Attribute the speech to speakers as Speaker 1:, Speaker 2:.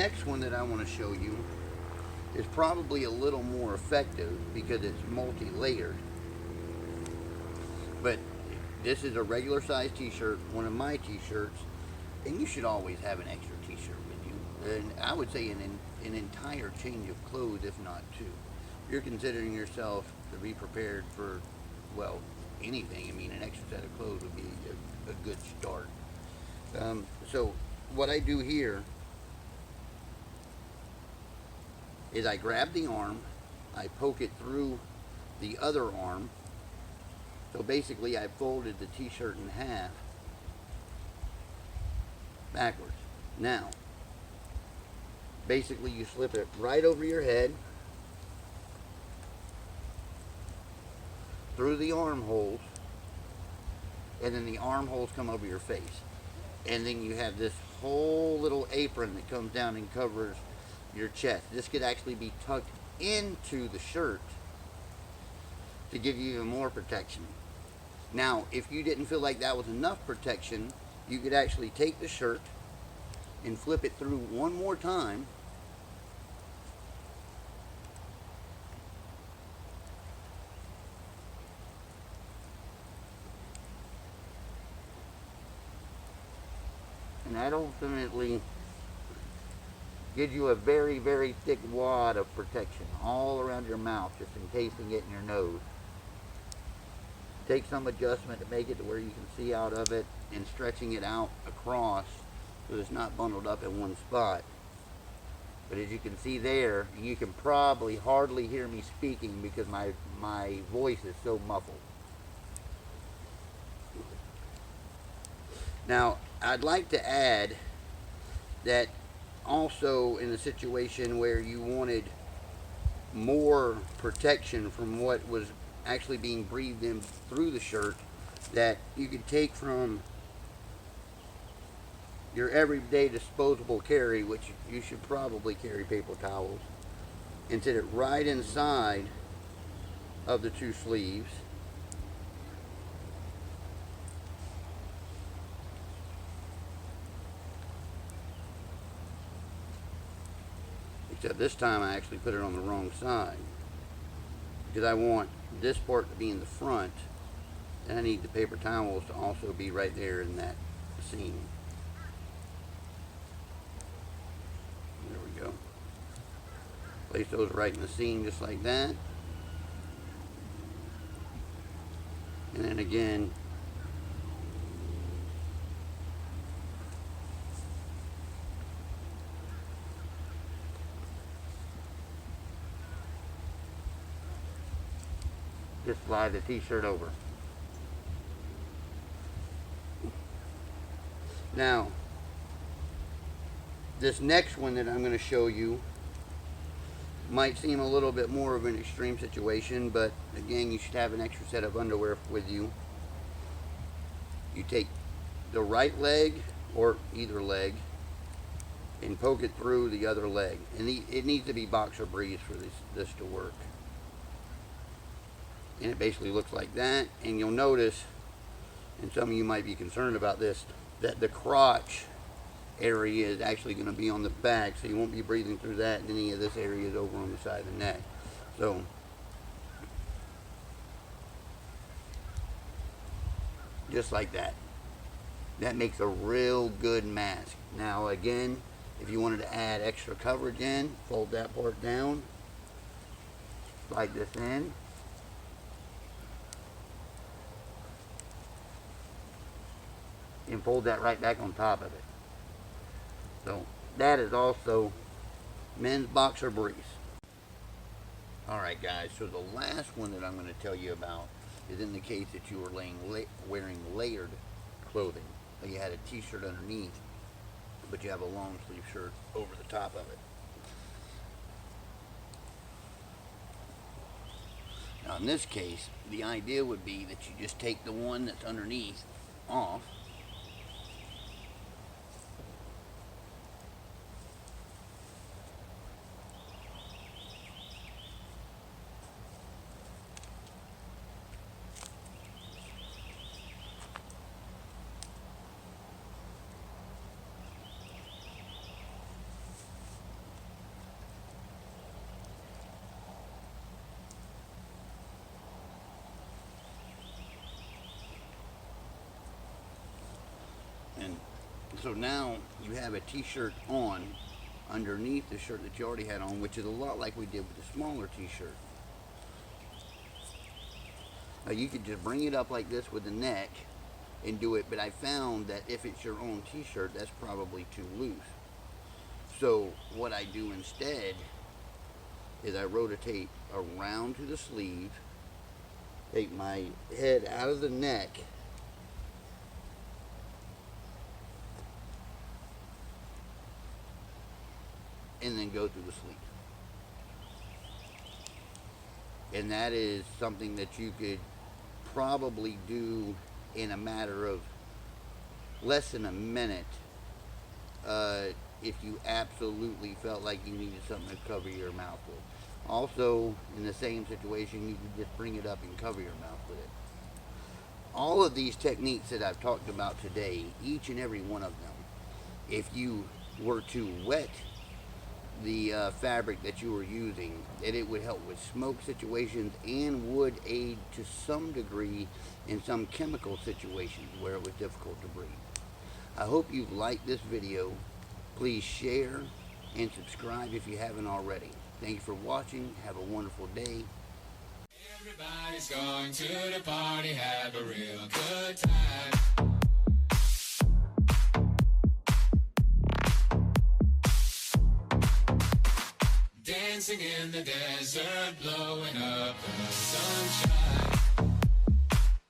Speaker 1: Next one that I want to show you is probably a little more effective because it's multi-layered. But this is a regular size t-shirt, one of my t-shirts, and you should always have an extra t-shirt with you. And I would say an entire change of clothes, if not two. If you're considering yourself to be prepared for, well, anything, I mean, an extra set of clothes would be a good start. So what I do here is I grab the arm, I poke it through the other arm. So basically I folded the t-shirt in half backwards. Now, basically you slip it right over your head, through the armholes, and then the armholes come over your face. And then you have this whole little apron that comes down and covers your chest. This could actually be tucked into the shirt to give you even more protection. Now, if you didn't feel like that was enough protection, you could actually take the shirt and flip it through one more time. And that ultimately gives you a very, very thick wad of protection all around your mouth, just encasing it in your nose. Take some adjustment to make it to where you can see out of it and stretching it out across so it's not bundled up in one spot. But as you can see there, and you can probably hardly hear me speaking because my voice is so muffled. Now, I'd like to add that also in a situation where you wanted more protection from what was actually being breathed in through the shirt, that you could take from your everyday disposable carry, which you should probably carry paper towels, and sit it right inside of the two sleeves. Except this time I actually put it on the wrong side because I want this part to be in the front, and I need the paper towels to also be right there in that seam. There we go. Place those right in the seam just like that. And then again, just slide the t-shirt over. Now, this next one that I'm going to show you might seem a little bit more of an extreme situation, but again, you should have an extra set of underwear with you. You take the right leg, or either leg, and poke it through the other leg. And it needs to be boxer briefs for this to work. And it basically looks like that. And you'll notice, and some of you might be concerned about this, that the crotch area is actually going to be on the back, so you won't be breathing through that, and any of this area is over on the side of the neck. So just like that. That makes a real good mask. Now again, if you wanted to add extra coverage in, fold that part down, slide this in, and fold that right back on top of it. So that is also men's boxer briefs. Alright guys, so the last one that I'm going to tell you about is in the case that you were wearing layered clothing. You had a t-shirt underneath, but you have a long sleeve shirt over the top of it. Now in this case, the idea would be that you just take the one that's underneath off, So now you have a t-shirt on underneath the shirt that you already had on, which is a lot like we did with the smaller t-shirt. Now you could just bring it up like this with the neck and do it, but I found that if it's your own t-shirt, that's probably too loose. So what I do instead is I rotate around to the sleeve, take my head out of the neck, and then go through the sleeve. And that is something that you could probably do in a matter of less than a minute if you absolutely felt like you needed something to cover your mouth with. Also, in the same situation, you can just bring it up and cover your mouth with it. All of these techniques that I've talked about today, each and every one of them, if you were to wet the fabric that you were using, that it would help with smoke situations and would aid to some degree in some chemical situations where it was difficult to breathe. I hope you've liked this video. Please share and subscribe if you haven't already. Thank you for watching. Have a wonderful day.
Speaker 2: Everybody's going to the party, have a real good time. Dancing in the desert, blowing up the sunshine.